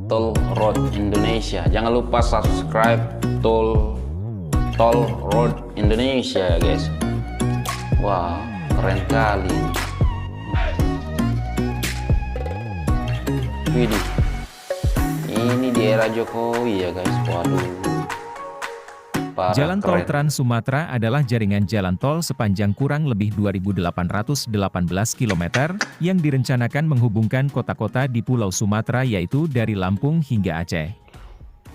Toll Road Indonesia. Jangan lupa subscribe Toll Road Indonesia, guys. Wah, keren kali. Widih, ini di era Jokowi ya, guys. Waduh, parah, Jalan Tol keren. Trans Sumatera adalah jaringan jalan tol sepanjang kurang lebih 2.818 km yang direncanakan menghubungkan kota-kota di Pulau Sumatera, yaitu dari Lampung hingga Aceh.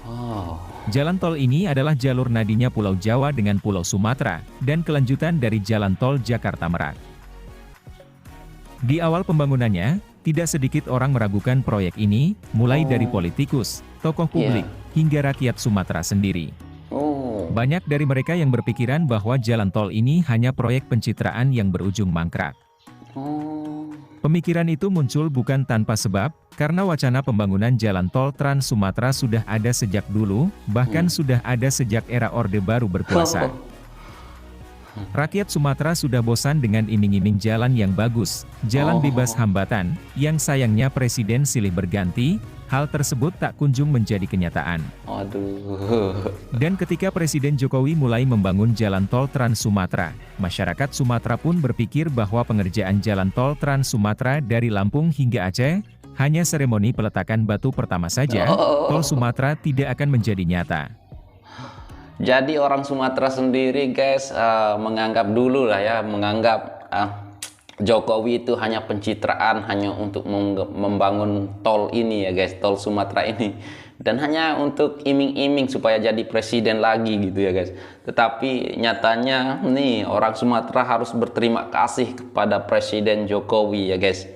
Wow. Jalan tol ini adalah jalur nadinya Pulau Jawa dengan Pulau Sumatera, dan kelanjutan dari Jalan Tol Jakarta-Merak. Di awal pembangunannya, tidak sedikit orang meragukan proyek ini, mulai dari politikus, tokoh publik, hingga rakyat Sumatera sendiri. Banyak dari mereka yang berpikiran bahwa jalan tol ini hanya proyek pencitraan yang berujung mangkrak. Pemikiran itu muncul bukan tanpa sebab, karena wacana pembangunan jalan tol Trans Sumatera sudah ada sejak dulu, bahkan sudah ada sejak era Orde Baru berkuasa. Rakyat Sumatera sudah bosan dengan iming-iming jalan yang bagus, jalan bebas hambatan, yang sayangnya presiden silih berganti, hal tersebut tak kunjung menjadi kenyataan. Aduh. Dan ketika Presiden Jokowi mulai membangun jalan tol Trans Sumatera, masyarakat Sumatera pun berpikir bahwa pengerjaan jalan tol Trans Sumatera dari Lampung hingga Aceh, hanya seremoni peletakan batu pertama saja, tol Sumatera tidak akan menjadi nyata. Jadi orang Sumatera sendiri, guys, menganggap dulu lah ya, menganggap Jokowi itu hanya pencitraan, hanya untuk membangun tol ini ya, guys, tol Sumatera ini, dan hanya untuk iming-iming supaya jadi presiden lagi gitu ya, guys. Tetapi nyatanya nih, orang Sumatera harus berterima kasih kepada Presiden Jokowi ya, guys.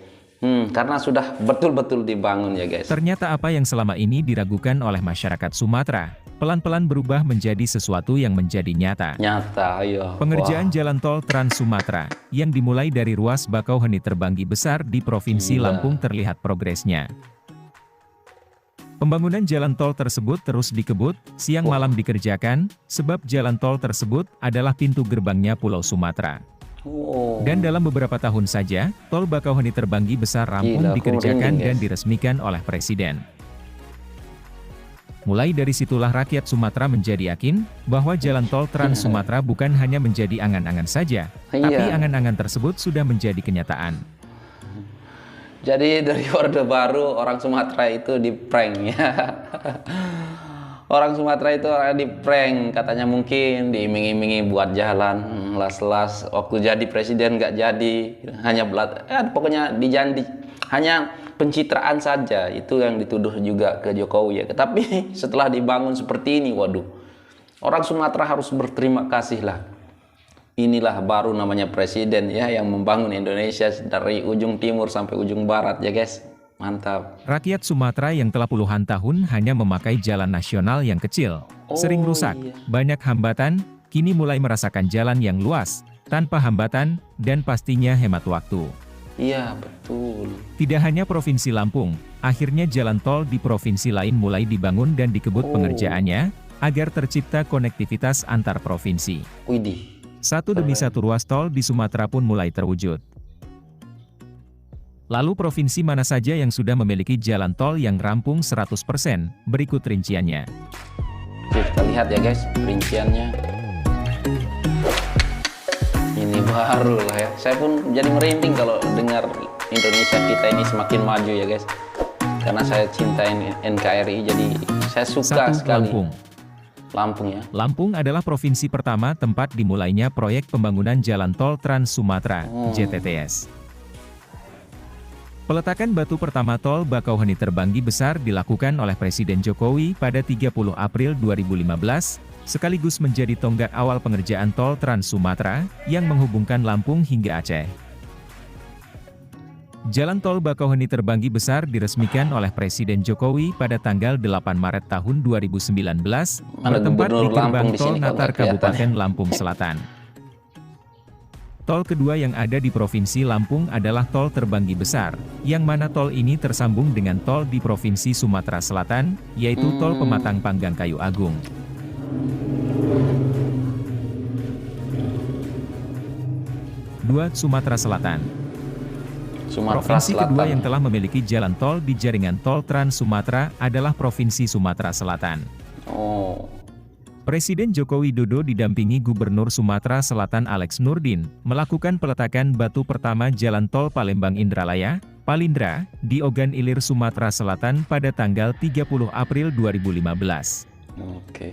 Karena sudah betul-betul dibangun ya, guys. Ternyata apa yang selama ini diragukan oleh masyarakat Sumatera, pelan-pelan berubah menjadi sesuatu yang menjadi nyata. Ayo. Pengerjaan jalan tol Trans Sumatera, yang dimulai dari ruas Bakauheni Terbanggi Besar di Provinsi Lampung terlihat progresnya. Pembangunan jalan tol tersebut terus dikebut, siang malam dikerjakan, sebab jalan tol tersebut adalah pintu gerbangnya Pulau Sumatera. Dan dalam beberapa tahun saja, tol Bakauheni Terbanggi Besar rampung dikerjakan dan diresmikan oleh Presiden. Mulai dari situlah rakyat Sumatera menjadi yakin, bahwa jalan tol Trans Sumatera bukan hanya menjadi angan-angan saja, tapi angan-angan tersebut sudah menjadi kenyataan. Jadi dari Orde Baru, orang Sumatera itu di-prank ya. Orang Sumatera itu orang di-prank, katanya mungkin diiming-imingi buat jalan, las-las, waktu jadi presiden nggak jadi, hanya pokoknya dijanji, hanya pencitraan saja, itu yang dituduh juga ke Jokowi ya. Tapi setelah dibangun seperti ini, waduh, orang Sumatera harus berterima kasih lah. Inilah baru namanya presiden ya, yang membangun Indonesia dari ujung timur sampai ujung barat ya, guys. Mantap. Rakyat Sumatera yang telah puluhan tahun hanya memakai jalan nasional yang kecil, sering rusak, banyak hambatan, kini mulai merasakan jalan yang luas, tanpa hambatan, dan pastinya hemat waktu. Iya, betul. Tidak hanya Provinsi Lampung, akhirnya jalan tol di provinsi lain mulai dibangun dan dikebut pengerjaannya, agar tercipta konektivitas antar provinsi. Widih. Satu demi satu ruas tol di Sumatera pun mulai terwujud. Lalu provinsi mana saja yang sudah memiliki jalan tol yang rampung 100%? Berikut rinciannya. Oke, kita lihat ya, guys, rinciannya. Ini baru lah ya. Saya pun jadi merinding kalau dengar Indonesia kita ini semakin maju ya, guys. Karena saya cintain NKRI, jadi saya suka sekali. Lampung ya. Lampung adalah provinsi pertama tempat dimulainya proyek pembangunan jalan tol Trans Sumatera, JTTS. Peletakan batu pertama tol Bakauheni Terbanggi Besar dilakukan oleh Presiden Jokowi pada 30 April 2015, sekaligus menjadi tonggak awal pengerjaan tol Trans Sumatera, yang menghubungkan Lampung hingga Aceh. Jalan tol Bakauheni Terbanggi Besar diresmikan oleh Presiden Jokowi pada tanggal 8 Maret tahun 2019, bertempat di gerbang tol Natar Kabupaten Lampung Selatan. Tol kedua yang ada di Provinsi Lampung adalah Tol Terbanggi Besar, yang mana tol ini tersambung dengan tol di Provinsi Sumatera Selatan, yaitu Tol Pematang Panggang Kayu Agung. Dua, Sumatera Selatan. Sumatera Provinsi kedua Selatan. yang telah memiliki jalan tol di jaringan tol Trans Sumatera adalah Provinsi Sumatera Selatan. Oh, Presiden Joko Widodo didampingi Gubernur Sumatera Selatan Alex Nurdin, melakukan peletakan batu pertama Jalan Tol Palembang Indralaya, Palindra, di Ogan Ilir, Sumatera Selatan pada tanggal 30 April 2015. oke.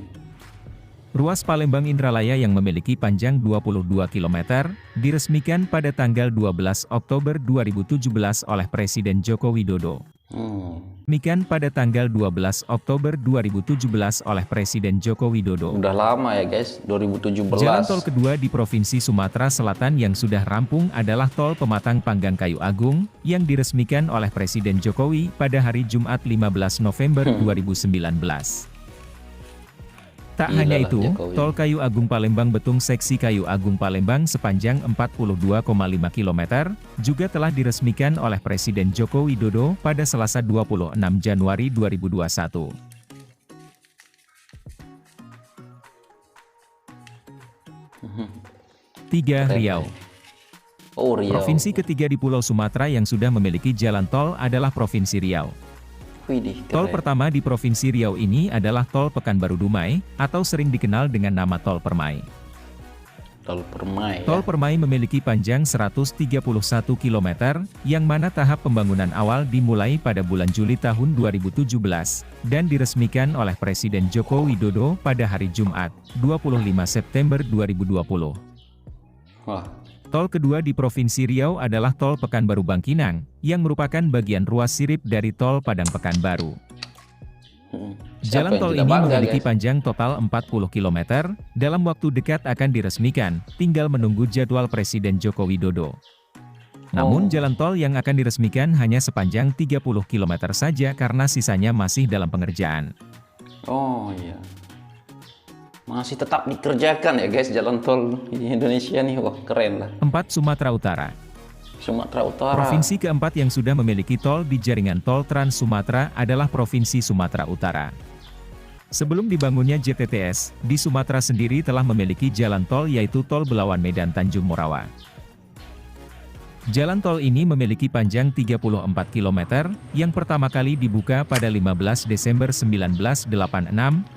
Ruas Palembang Indralaya yang memiliki panjang 22 km, diresmikan pada tanggal 12 Oktober 2017 oleh Presiden Joko Widodo. Demikian pada tanggal 12 Oktober 2017 oleh Presiden Joko Widodo. Udah lama ya guys, 2017. Jalan tol kedua di Provinsi Sumatera Selatan yang sudah rampung adalah Tol Pematang Panggang Kayu Agung, yang diresmikan oleh Presiden Jokowi pada hari Jumat 15 November 2019. Tak Gila hanya lah itu, Jokowi. Tol Kayu Agung Palembang Betung Seksi Kayu Agung Palembang sepanjang 42,5 km, juga telah diresmikan oleh Presiden Joko Widodo pada Selasa 26 Januari 2021. 3. Riau. Oh, Riau. Provinsi ketiga di Pulau Sumatera yang sudah memiliki jalan tol adalah Provinsi Riau. Widih, Tol keren. pertama di Provinsi Riau ini adalah Tol Pekanbaru Dumai, atau sering dikenal dengan nama Tol Permai. Tol Permai. Tol Ya? Permai memiliki panjang 131 km, yang mana tahap pembangunan awal dimulai pada bulan Juli tahun 2017, dan diresmikan oleh Presiden Joko Widodo pada hari Jumat, 25 September 2020. Wah, Tol kedua di Provinsi Riau adalah Tol Pekanbaru Bangkinang, yang merupakan bagian ruas sirip dari Tol Padang Pekanbaru. Jalan siapa yang tol tidak ini bangga, memiliki guys? panjang total 40 km, dalam waktu dekat akan diresmikan, tinggal menunggu jadwal Presiden Joko Widodo. Namun jalan tol yang akan diresmikan hanya sepanjang 30 km saja karena sisanya masih dalam pengerjaan. Oh iya. Masih tetap dikerjakan ya guys jalan tol di Indonesia nih. Wah, keren lah. 4. Sumatera Utara. Sumatera Utara. Provinsi keempat yang sudah memiliki tol di jaringan tol Trans Sumatera adalah Provinsi Sumatera Utara. Sebelum dibangunnya JTTS, di Sumatera sendiri telah memiliki jalan tol yaitu Tol Belawan Medan Tanjung Morawa. Jalan tol ini memiliki panjang 34 km, yang pertama kali dibuka pada 15 Desember 1986,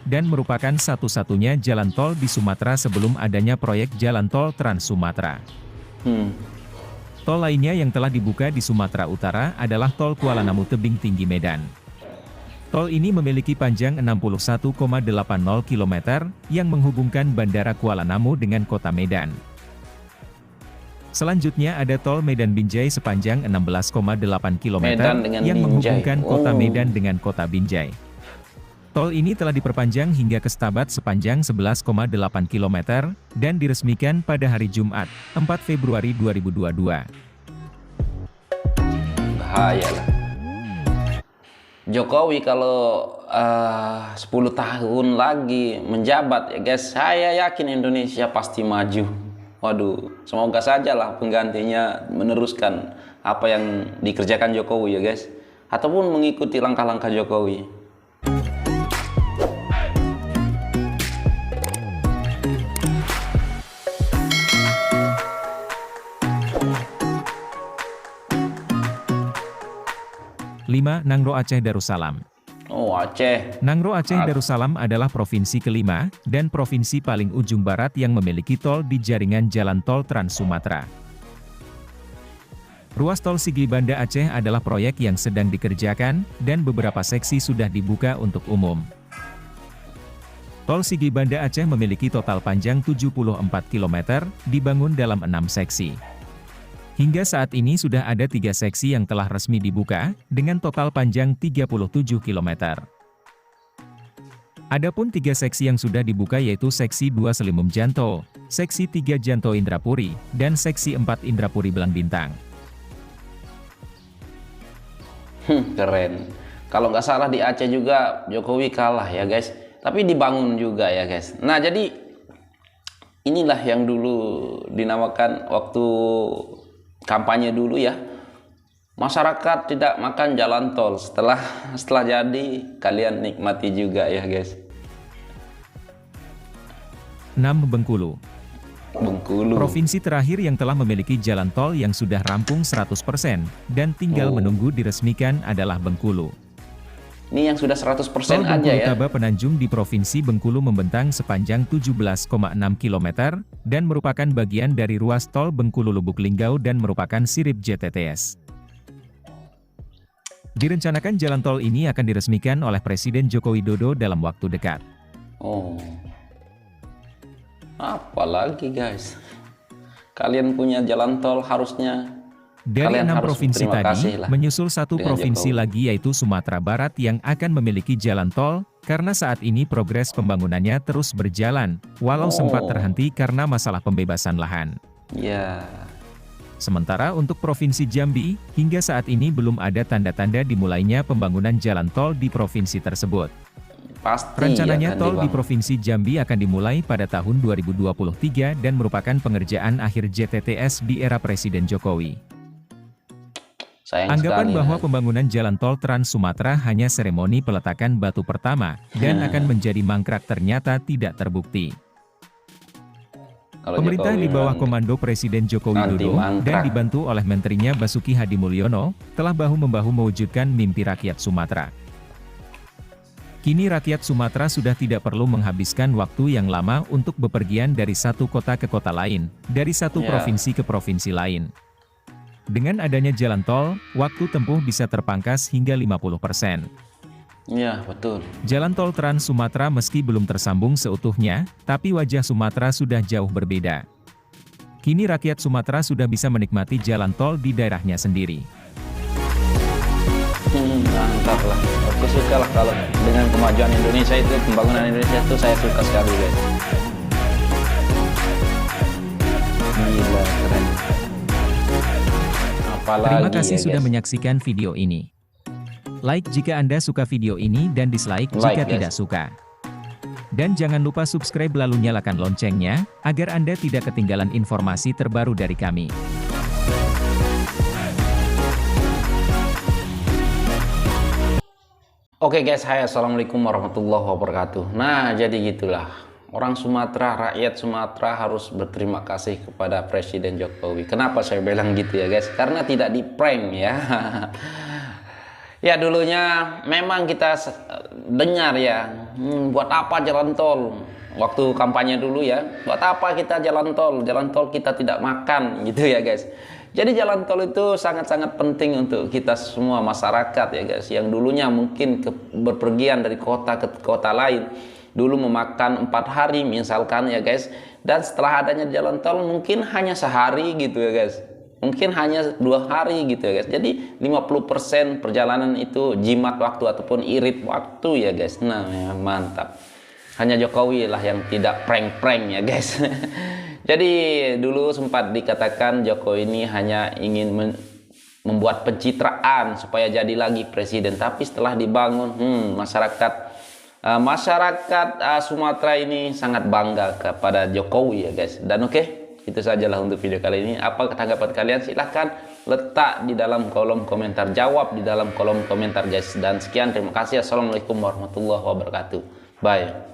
dan merupakan satu-satunya jalan tol di Sumatera sebelum adanya proyek Jalan Tol Trans Sumatera. Tol lainnya yang telah dibuka di Sumatera Utara adalah Tol Kuala Namu Tebing Tinggi Medan. Tol ini memiliki panjang 61,80 km, yang menghubungkan Bandara Kuala Namu dengan Kota Medan. Selanjutnya ada Tol Medan Binjai sepanjang 16,8 km, Medan dengan yang Binjai. menghubungkan Kota Oh. Medan dengan Kota Binjai. Tol ini telah diperpanjang hingga ke Stabat sepanjang 11,8 km, dan diresmikan pada hari Jumat, 4 Februari 2022. Bahaya lah. Jokowi kalau 10 tahun lagi menjabat ya guys, saya yakin Indonesia pasti maju. Waduh, semoga saja lah penggantinya meneruskan apa yang dikerjakan Jokowi ya guys, ataupun mengikuti langkah-langkah Jokowi. Lima. Nangro Aceh Darussalam. Oh, Aceh. Nangro Aceh Darussalam adalah provinsi kelima, dan provinsi paling ujung barat yang memiliki tol di jaringan jalan tol Trans Sumatera. Ruas tol Sigli Banda Aceh adalah proyek yang sedang dikerjakan, dan beberapa seksi sudah dibuka untuk umum. Tol Sigli Banda Aceh memiliki total panjang 74 km, dibangun dalam 6 seksi. Hingga saat ini sudah ada 3 seksi yang telah resmi dibuka, dengan total panjang 37 km. Adapun 3 seksi yang sudah dibuka yaitu Seksi 2 Selimum Janto, Seksi 3 Janto Indrapuri, dan Seksi 4 Indrapuri Belang Bintang. Keren. Kalau nggak salah di Aceh juga Jokowi kalah ya guys, tapi dibangun juga ya guys. Nah, jadi inilah yang dulu dinamakan waktu kampanye dulu ya, masyarakat tidak makan jalan tol. Setelah jadi kalian nikmati juga ya guys. 6. Bengkulu. Bengkulu. Provinsi terakhir yang telah memiliki jalan tol yang sudah rampung 100% dan tinggal menunggu diresmikan adalah Bengkulu. Ini yang sudah 100% Tol aja Bengkulu ya. Taba Penanjung di Provinsi Bengkulu membentang sepanjang 17,6 km dan merupakan bagian dari ruas tol Bengkulu Lubuk Linggau dan merupakan sirip JTTS. Direncanakan jalan tol ini akan diresmikan oleh Presiden Joko Widodo dalam waktu dekat. Oh. Apalagi guys. Kalian punya jalan tol harusnya Dari kalian 6 harus provinsi berterima tadi, kasih lah menyusul satu dengan provinsi Jokowi. lagi yaitu Sumatera Barat yang akan memiliki jalan tol, karena saat ini progres pembangunannya terus berjalan, walau sempat terhenti karena masalah pembebasan lahan. Ya. Sementara untuk Provinsi Jambi, hingga saat ini belum ada tanda-tanda dimulainya pembangunan jalan tol di provinsi tersebut. Pasti Rencananya akan tol di dibangun. Provinsi Jambi akan dimulai pada tahun 2023 dan merupakan pengerjaan akhir JTTS di era Presiden Jokowi. Sayang Anggapan sekali, bahwa nah. pembangunan jalan tol Trans Sumatera hanya seremoni peletakan batu pertama, dan akan menjadi mangkrak ternyata tidak terbukti. Kalau Pemerintah Jokowi di bawah memang komando Presiden Joko anti Widodo dan mangkrak. dibantu oleh menterinya Basuki Hadi Mulyono, telah bahu-membahu mewujudkan mimpi rakyat Sumatera. Kini rakyat Sumatera sudah tidak perlu menghabiskan waktu yang lama untuk bepergian dari satu kota ke kota lain, dari satu Ya. provinsi ke provinsi lain. Dengan adanya jalan tol, waktu tempuh bisa terpangkas hingga 50%. Iya, betul. Jalan tol Trans Sumatera meski belum tersambung seutuhnya, tapi wajah Sumatera sudah jauh berbeda. Kini rakyat Sumatera sudah bisa menikmati jalan tol di daerahnya sendiri. Mantap lah. Aku suka lah kalau dengan kemajuan Indonesia itu, pembangunan Indonesia itu saya suka sekali guys. Gila, keren. Apalagi Terima kasih ya, sudah guys. menyaksikan video ini. Like jika Anda suka video ini dan dislike Like, jika guys. tidak suka. Dan jangan lupa subscribe lalu nyalakan loncengnya, agar Anda tidak ketinggalan informasi terbaru dari kami. Oke guys, hai, assalamualaikum warahmatullahi wabarakatuh. Nah, jadi gitulah. Orang Sumatera, rakyat Sumatera harus berterima kasih kepada Presiden Jokowi. Kenapa saya bilang gitu ya guys? Karena tidak di prank ya. Ya dulunya memang kita dengar ya, buat apa jalan tol? Waktu kampanye dulu ya, buat apa kita jalan tol? Jalan tol kita tidak makan gitu ya guys. Jadi jalan tol itu sangat-sangat penting untuk kita semua masyarakat ya guys. Yang dulunya mungkin berpergian dari kota ke kota lain, dulu memakan 4 hari misalkan ya guys. Dan setelah adanya jalan tol mungkin hanya sehari gitu ya guys. Mungkin hanya 2 hari gitu ya guys. Jadi 50% perjalanan itu jimat waktu ataupun irit waktu ya guys. Nah ya, mantap. Hanya Jokowi lah yang tidak prank-prank ya guys. Jadi dulu sempat dikatakan Jokowi ini hanya ingin membuat pencitraan supaya jadi lagi presiden. Tapi setelah dibangun, masyarakat Sumatera ini sangat bangga kepada Jokowi ya guys. Dan oke, itu sajalah untuk video kali ini. Apa tanggapan kalian? Silahkan letak di dalam kolom komentar, jawab di dalam kolom komentar guys. Dan sekian, terima kasih. Assalamualaikum warahmatullahi wabarakatuh. Bye.